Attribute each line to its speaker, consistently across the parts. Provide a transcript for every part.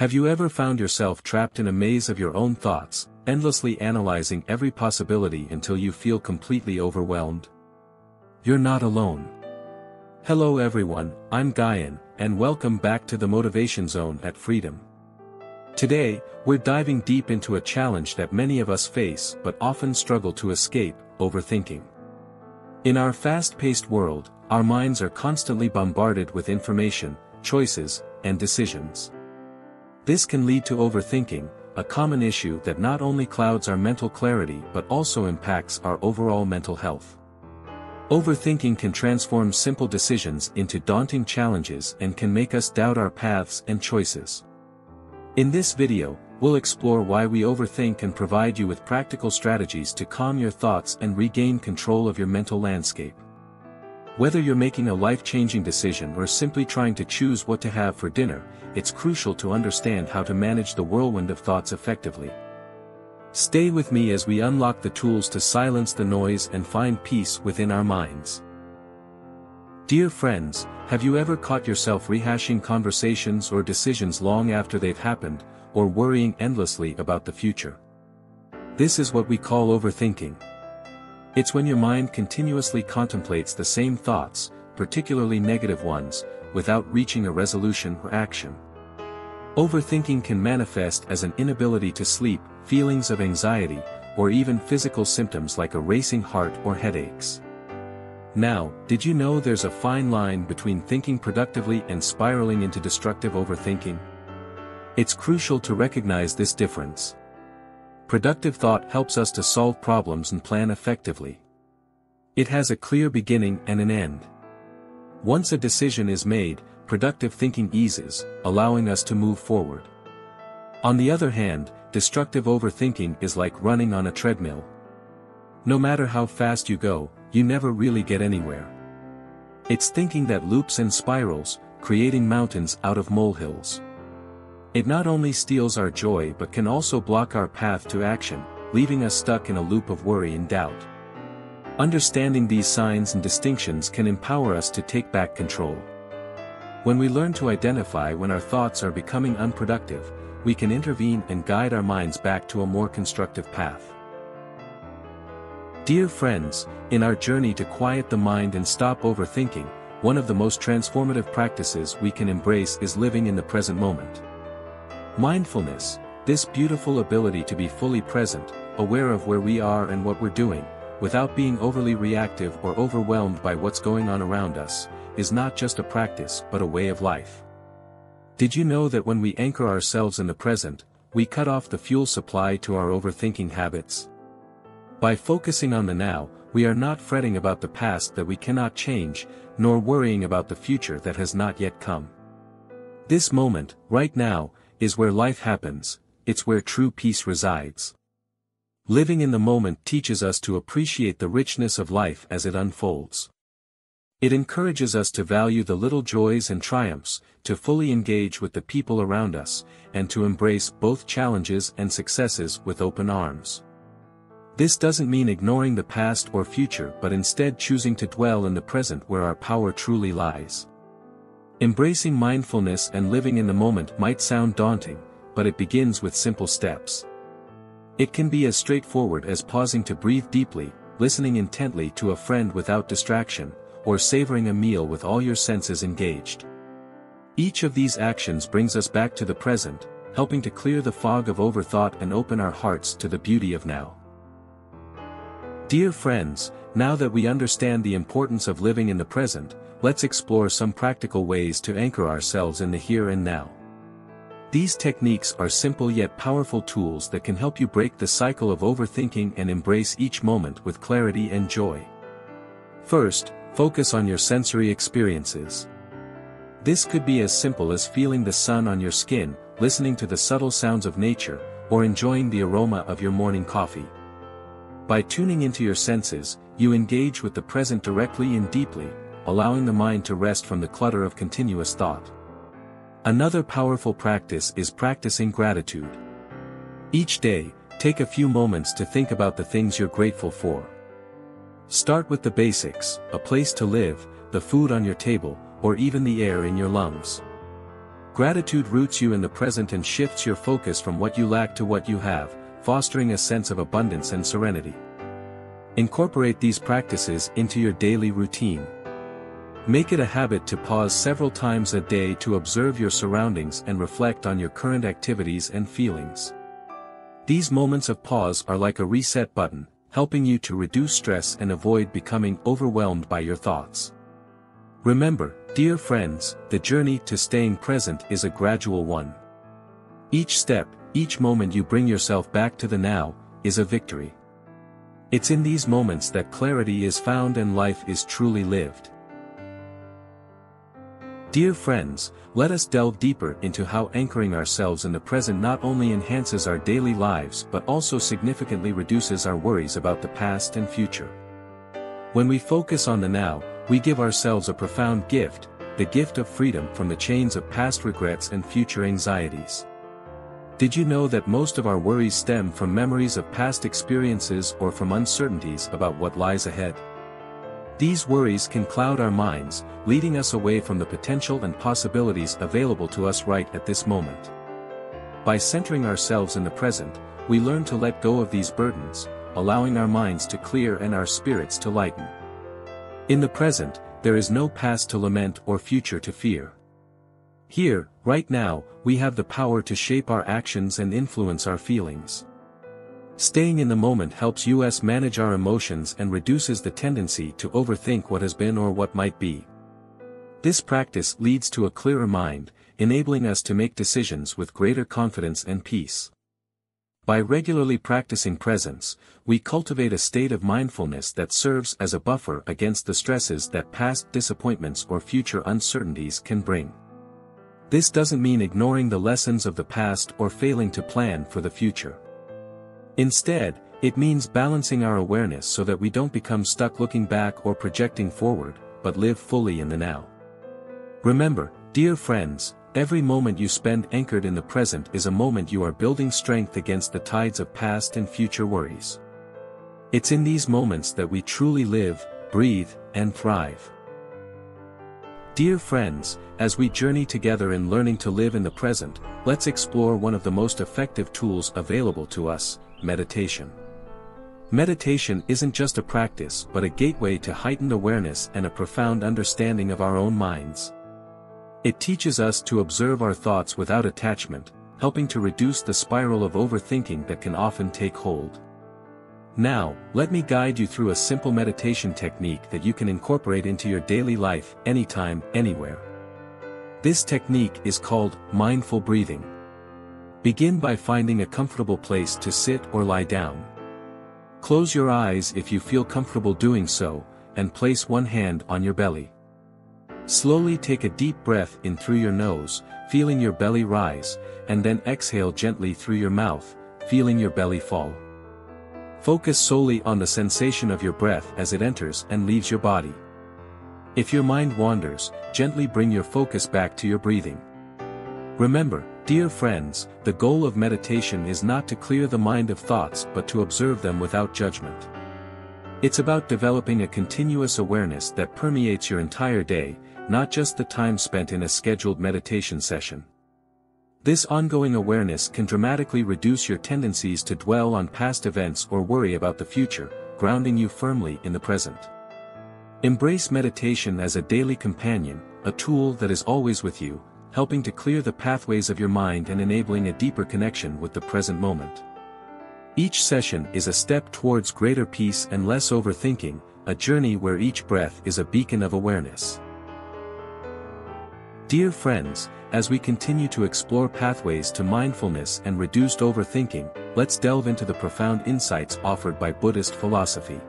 Speaker 1: Have you ever found yourself trapped in a maze of your own thoughts, endlessly analyzing every possibility until you feel completely overwhelmed? You're not alone. Hello everyone, I'm Guyan, and welcome back to the Motivation Zone at Freedom. Today, we're diving deep into a challenge that many of us face but often struggle to escape: overthinking. In our fast-paced world, our minds are constantly bombarded with information, choices, and decisions. This can lead to overthinking, a common issue that not only clouds our mental clarity but also impacts our overall mental health. Overthinking can transform simple decisions into daunting challenges and can make us doubt our paths and choices. In this video, we'll explore why we overthink and provide you with practical strategies to calm your thoughts and regain control of your mental landscape. Whether you're making a life-changing decision or simply trying to choose what to have for dinner, it's crucial to understand how to manage the whirlwind of thoughts effectively. Stay with me as we unlock the tools to silence the noise and find peace within our minds. Dear friends, have you ever caught yourself rehashing conversations or decisions long after they've happened, or worrying endlessly about the future? This is what we call overthinking. It's when your mind continuously contemplates the same thoughts, particularly negative ones, without reaching a resolution or action. Overthinking can manifest as an inability to sleep, feelings of anxiety, or even physical symptoms like a racing heart or headaches. Now, did you know there's a fine line between thinking productively and spiraling into destructive overthinking? It's crucial to recognize this difference. Productive thought helps us to solve problems and plan effectively. It has a clear beginning and an end. Once a decision is made, productive thinking eases, allowing us to move forward. On the other hand, destructive overthinking is like running on a treadmill. No matter how fast you go, you never really get anywhere. It's thinking that loops and spirals, creating mountains out of molehills. It not only steals our joy but can also block our path to action, leaving us stuck in a loop of worry and doubt. Understanding these signs and distinctions can empower us to take back control. When we learn to identify when our thoughts are becoming unproductive, we can intervene and guide our minds back to a more constructive path. Dear friends, in our journey to quiet the mind and stop overthinking, one of the most transformative practices we can embrace is living in the present moment. Mindfulness, this beautiful ability to be fully present, aware of where we are and what we're doing, without being overly reactive or overwhelmed by what's going on around us, is not just a practice but a way of life. Did you know that when we anchor ourselves in the present, we cut off the fuel supply to our overthinking habits? By focusing on the now, we are not fretting about the past that we cannot change, nor worrying about the future that has not yet come. This moment, right now, is where life happens, it's where true peace resides. Living in the moment teaches us to appreciate the richness of life as it unfolds. It encourages us to value the little joys and triumphs, to fully engage with the people around us, and to embrace both challenges and successes with open arms. This doesn't mean ignoring the past or future but instead choosing to dwell in the present where our power truly lies. Embracing mindfulness and living in the moment might sound daunting, but it begins with simple steps. It can be as straightforward as pausing to breathe deeply, listening intently to a friend without distraction, or savoring a meal with all your senses engaged. Each of these actions brings us back to the present, helping to clear the fog of overthought and open our hearts to the beauty of now. Dear friends, now that we understand the importance of living in the present, let's explore some practical ways to anchor ourselves in the here and now. These techniques are simple yet powerful tools that can help you break the cycle of overthinking and embrace each moment with clarity and joy. First, focus on your sensory experiences. This could be as simple as feeling the sun on your skin, listening to the subtle sounds of nature, or enjoying the aroma of your morning coffee. By tuning into your senses, you engage with the present directly and deeply, allowing the mind to rest from the clutter of continuous thought. Another powerful practice is practicing gratitude. Each day, take a few moments to think about the things you're grateful for. Start with the basics: a place to live, the food on your table, or even the air in your lungs. Gratitude roots you in the present and shifts your focus from what you lack to what you have, fostering a sense of abundance and serenity. Incorporate these practices into your daily routine. Make it a habit to pause several times a day to observe your surroundings and reflect on your current activities and feelings. These moments of pause are like a reset button, helping you to reduce stress and avoid becoming overwhelmed by your thoughts. Remember, dear friends, the journey to staying present is a gradual one. Each step, each moment you bring yourself back to the now, is a victory. It's in these moments that clarity is found and life is truly lived. Dear friends, let us delve deeper into how anchoring ourselves in the present not only enhances our daily lives but also significantly reduces our worries about the past and future. When we focus on the now, we give ourselves a profound gift, the gift of freedom from the chains of past regrets and future anxieties. Did you know that most of our worries stem from memories of past experiences or from uncertainties about what lies ahead? These worries can cloud our minds, leading us away from the potential and possibilities available to us right at this moment. By centering ourselves in the present, we learn to let go of these burdens, allowing our minds to clear and our spirits to lighten. In the present, there is no past to lament or future to fear. Here, right now, we have the power to shape our actions and influence our feelings. Staying in the moment helps us manage our emotions and reduces the tendency to overthink what has been or what might be. This practice leads to a clearer mind, enabling us to make decisions with greater confidence and peace. By regularly practicing presence, we cultivate a state of mindfulness that serves as a buffer against the stresses that past disappointments or future uncertainties can bring. This doesn't mean ignoring the lessons of the past or failing to plan for the future. Instead, it means balancing our awareness so that we don't become stuck looking back or projecting forward, but live fully in the now. Remember, dear friends, every moment you spend anchored in the present is a moment you are building strength against the tides of past and future worries. It's in these moments that we truly live, breathe, and thrive. Dear friends, as we journey together in learning to live in the present, let's explore one of the most effective tools available to us: meditation. Meditation isn't just a practice but a gateway to heightened awareness and a profound understanding of our own minds. It teaches us to observe our thoughts without attachment, helping to reduce the spiral of overthinking that can often take hold. Now, let me guide you through a simple meditation technique that you can incorporate into your daily life anytime, anywhere. This technique is called mindful breathing. Begin by finding a comfortable place to sit or lie down. Close your eyes if you feel comfortable doing so, and place one hand on your belly. Slowly take a deep breath in through your nose, feeling your belly rise, and then exhale gently through your mouth, feeling your belly fall. Focus solely on the sensation of your breath as it enters and leaves your body. If your mind wanders, gently bring your focus back to your breathing. Remember, dear friends, the goal of meditation is not to clear the mind of thoughts but to observe them without judgment. It's about developing a continuous awareness that permeates your entire day, not just the time spent in a scheduled meditation session. This ongoing awareness can dramatically reduce your tendencies to dwell on past events or worry about the future, grounding you firmly in the present. Embrace meditation as a daily companion, a tool that is always with you, helping to clear the pathways of your mind and enabling a deeper connection with the present moment. Each session is a step towards greater peace and less overthinking, a journey where each breath is a beacon of awareness. Dear friends, as we continue to explore pathways to mindfulness and reduced overthinking, let's delve into the profound insights offered by Buddhist philosophy.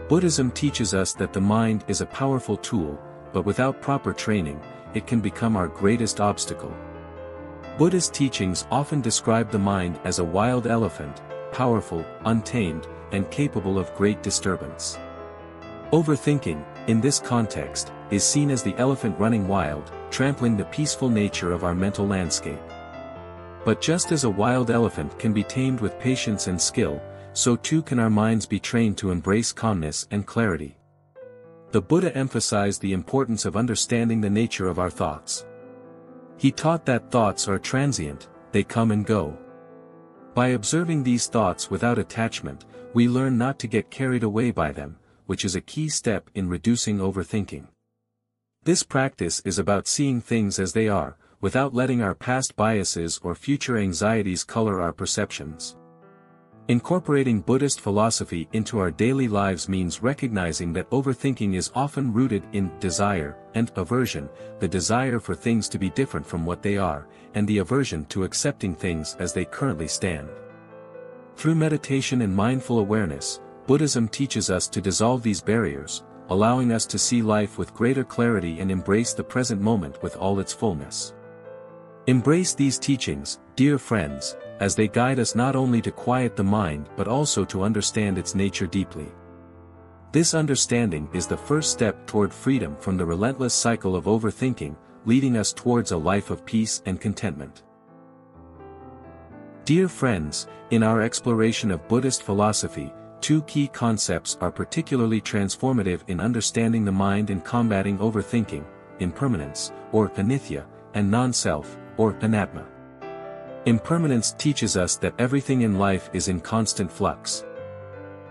Speaker 1: Buddhism teaches us that the mind is a powerful tool, but without proper training, it can become our greatest obstacle. Buddhist teachings often describe the mind as a wild elephant, powerful, untamed, and capable of great disturbance. Overthinking, in this context, is seen as the elephant running wild, trampling the peaceful nature of our mental landscape. But just as a wild elephant can be tamed with patience and skill, so too can our minds be trained to embrace calmness and clarity. The Buddha emphasized the importance of understanding the nature of our thoughts. He taught that thoughts are transient, they come and go. By observing these thoughts without attachment, we learn not to get carried away by them, which is a key step in reducing overthinking. This practice is about seeing things as they are, without letting our past biases or future anxieties color our perceptions. Incorporating Buddhist philosophy into our daily lives means recognizing that overthinking is often rooted in desire and aversion, the desire for things to be different from what they are, and the aversion to accepting things as they currently stand. Through meditation and mindful awareness, Buddhism teaches us to dissolve these barriers, allowing us to see life with greater clarity and embrace the present moment with all its fullness. Embrace these teachings, dear friends, as they guide us not only to quiet the mind but also to understand its nature deeply. This understanding is the first step toward freedom from the relentless cycle of overthinking, leading us towards a life of peace and contentment. Dear friends, in our exploration of Buddhist philosophy, two key concepts are particularly transformative in understanding the mind and combating overthinking: impermanence, or anithya, and non-self, or anatma. Impermanence teaches us that everything in life is in constant flux.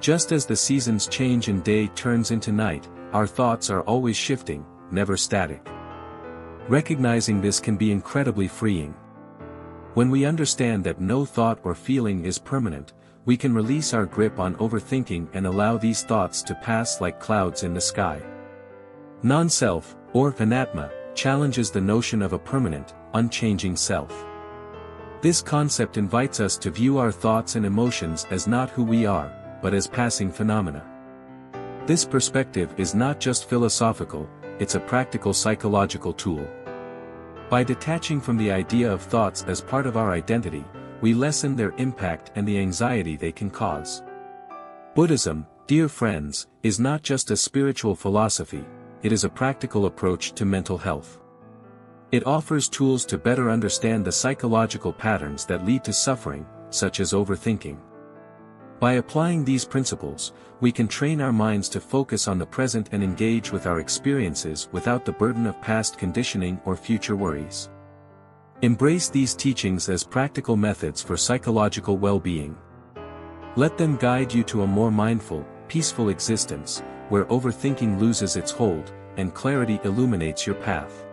Speaker 1: Just as the seasons change and day turns into night, our thoughts are always shifting, never static. Recognizing this can be incredibly freeing. When we understand that no thought or feeling is permanent, we can release our grip on overthinking and allow these thoughts to pass like clouds in the sky. Non-self, or anatma, challenges the notion of a permanent, unchanging self. This concept invites us to view our thoughts and emotions as not who we are, but as passing phenomena. This perspective is not just philosophical, it's a practical psychological tool. By detaching from the idea of thoughts as part of our identity, we lessen their impact and the anxiety they can cause. Buddhism, dear friends, is not just a spiritual philosophy, it is a practical approach to mental health. It offers tools to better understand the psychological patterns that lead to suffering, such as overthinking. By applying these principles, we can train our minds to focus on the present and engage with our experiences without the burden of past conditioning or future worries. Embrace these teachings as practical methods for psychological well-being. Let them guide you to a more mindful, peaceful existence, where overthinking loses its hold, and clarity illuminates your path.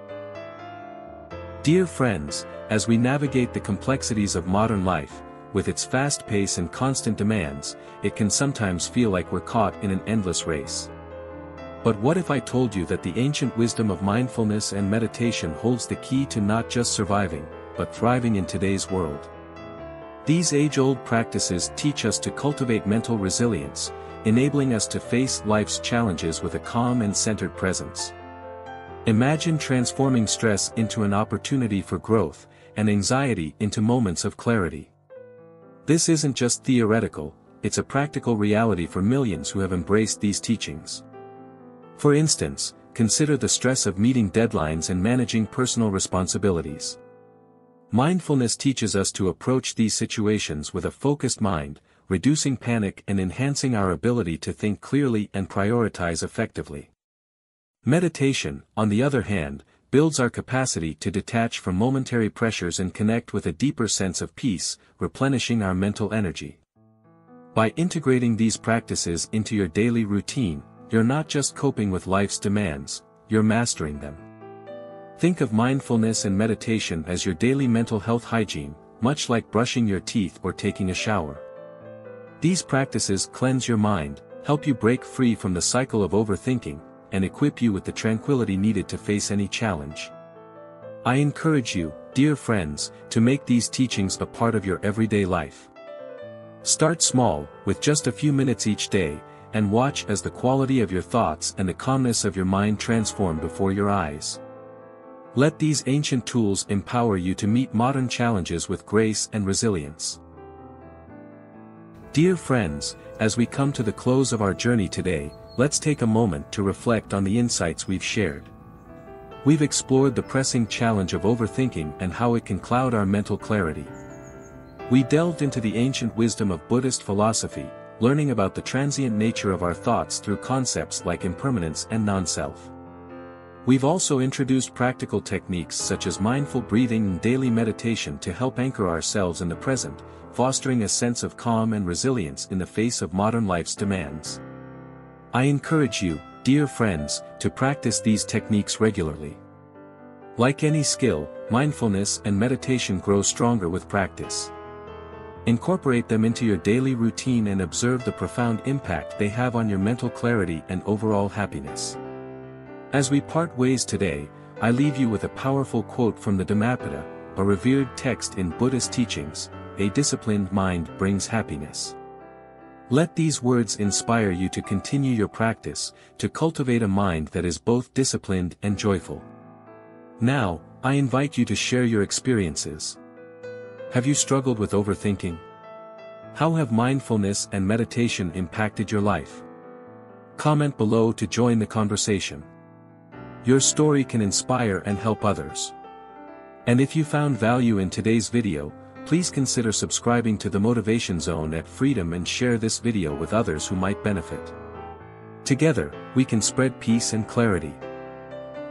Speaker 1: Dear friends, as we navigate the complexities of modern life, with its fast pace and constant demands, it can sometimes feel like we're caught in an endless race. But what if I told you that the ancient wisdom of mindfulness and meditation holds the key to not just surviving, but thriving in today's world? These age-old practices teach us to cultivate mental resilience, enabling us to face life's challenges with a calm and centered presence. Imagine transforming stress into an opportunity for growth, and anxiety into moments of clarity. This isn't just theoretical, it's a practical reality for millions who have embraced these teachings. For instance, consider the stress of meeting deadlines and managing personal responsibilities. Mindfulness teaches us to approach these situations with a focused mind, reducing panic and enhancing our ability to think clearly and prioritize effectively. Meditation, on the other hand, builds our capacity to detach from momentary pressures and connect with a deeper sense of peace, replenishing our mental energy. By integrating these practices into your daily routine, you're not just coping with life's demands, you're mastering them. Think of mindfulness and meditation as your daily mental health hygiene, much like brushing your teeth or taking a shower. These practices cleanse your mind, help you break free from the cycle of overthinking, and equip you with the tranquility needed to face any challenge. I encourage you, dear friends, to make these teachings a part of your everyday life. Start small, with just a few minutes each day, and watch as the quality of your thoughts and the calmness of your mind transform before your eyes. Let these ancient tools empower you to meet modern challenges with grace and resilience. Dear friends, as we come to the close of our journey today, let's take a moment to reflect on the insights we've shared. We've explored the pressing challenge of overthinking and how it can cloud our mental clarity. We delved into the ancient wisdom of Buddhist philosophy, learning about the transient nature of our thoughts through concepts like impermanence and non-self. We've also introduced practical techniques such as mindful breathing and daily meditation to help anchor ourselves in the present, fostering a sense of calm and resilience in the face of modern life's demands. I encourage you, dear friends, to practice these techniques regularly. Like any skill, mindfulness and meditation grow stronger with practice. Incorporate them into your daily routine and observe the profound impact they have on your mental clarity and overall happiness. As we part ways today, I leave you with a powerful quote from the Dhammapada, a revered text in Buddhist teachings: "A disciplined mind brings happiness." Let these words inspire you to continue your practice, to cultivate a mind that is both disciplined and joyful. Now, I invite you to share your experiences. Have you struggled with overthinking? How have mindfulness and meditation impacted your life? Comment below to join the conversation. Your story can inspire and help others. And if you found value in today's video, please consider subscribing to The Motivation Zone at Freedom and share this video with others who might benefit. Together, we can spread peace and clarity.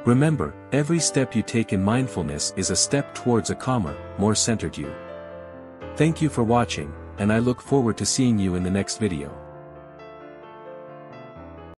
Speaker 1: Remember, every step you take in mindfulness is a step towards a calmer, more centered you. Thank you for watching, and I look forward to seeing you in the next video.